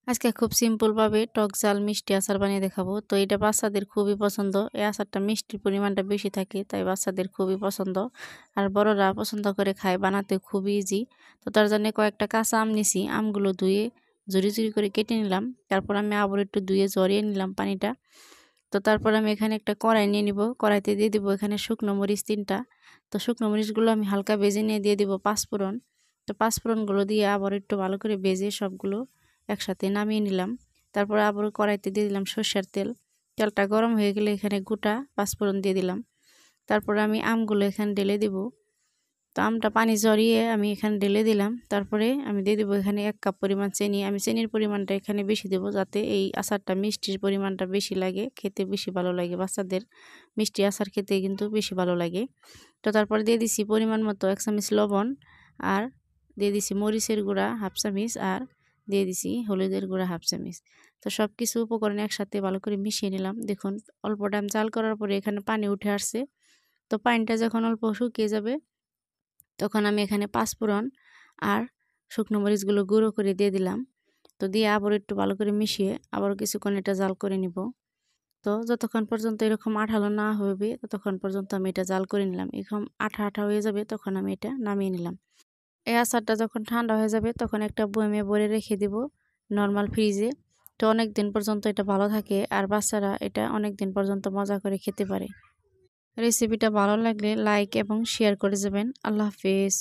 আজকে খুব সিম্পল ভাবে টক ঝাল মিষ্টি আচার বানিয়ে দেখাবো। তো এটা বাচ্চাদের খুবই পছন্দ। এই আচারটা মিষ্টির পরিমাণটা বেশি থাকে, তাই বাচ্চাদের খুবই পছন্দ। আর বড়রা পছন্দ করে খায়, বানাতে খুবই ইজি। তো তার জন্য কয়েকটা কাঁচা আম নিছি, আমগুলো ধুয়ে ঝুরি ঝুরি করে কেটে নিলাম। তারপর আমি আবার একটু ধুয়ে ঝরিয়ে নিলাম পানিটা। তো তারপর আমি এখানে একটা কড়াই নিয়ে নিব, কড়াইতে দিয়ে দিব এখানে শুকনো মরিচ 3টা। তো শুকনো মরিচগুলো আমি হালকা ভেজে নিয়ে দিয়ে দিব পাঁচফোড়ন। তো পাঁচফোড়নগুলো দিয়ে আবার একটু ভালো করে ভেজে সবগুলো একসাথে নামিয়ে নিলাম। তারপর আবার কড়াইতে দিয়ে দিলাম সর্ষের তেল। তেলটা গরম হয়ে গেলে এখানে গোটা পাঁচফোড়ন দিয়ে দিলাম। তারপরে আমি আমগুলো এখানে ঢেলে দিব। তো আমটা পানি ঝরিয়ে আমি এখানে ঢেলে দিলাম। তারপরে আমি দিয়ে দেবো এখানে 1 কাপ পরিমাণ চিনি। আমি চিনির পরিমাণটা এখানে বেশি দেবো, যাতে এই আচারটা মিষ্টির পরিমাণটা বেশি লাগে, খেতে বেশি ভালো লাগে। বাচ্চাদের মিষ্টি আচার খেতে কিন্তু বেশি ভালো লাগে। তো তারপরে দিয়ে দিছি পরিমাণ মতো 1 চামচ লবণ, আর দিয়ে দিছি মরিচের গুঁড়া 1/2 চামচ, আর দিয়ে দিছি হলুদের গুঁড়া 1/2 চামচ। তো সব কিছু উপকরণ একসাথে ভালো করে মিশিয়ে নিলাম। দেখুন অল্প টাইম জাল করার পরে এখানে পানি উঠে আসছে। তো পানিটা যখন অল্প শুকিয়ে যাবে, তখন আমি এখানে পাঁচফোড়ন আর শুকনো মরিচগুলো গুঁড়ো করে দিয়ে দিলাম। তো দিয়ে আবার একটু ভালো করে মিশিয়ে আবারও কিছুক্ষণ এটা জাল করে নিব। তো যতক্ষণ পর্যন্ত এরকম আঠালো না হবে, ততক্ষণ পর্যন্ত আমি এটা জাল করে নিলাম। এরকম আঠা আঠা হয়ে যাবে, তখন আমি এটা নামিয়ে নিলাম। এই আচারটা যখন ঠান্ডা হয়ে যাবে, তখন একটা বয়ামে ভরে রেখে দিব নর্মাল ফ্রিজে। তো অনেক দিন পর্যন্ত এটা ভালো থাকে, আর বাচ্চারা এটা অনেক দিন পর্যন্ত মজা করে খেতে পারে। রেসিপিটা ভালো লাগলে লাইক এবং শেয়ার করে যাবেন। আল্লাহ হাফেজ।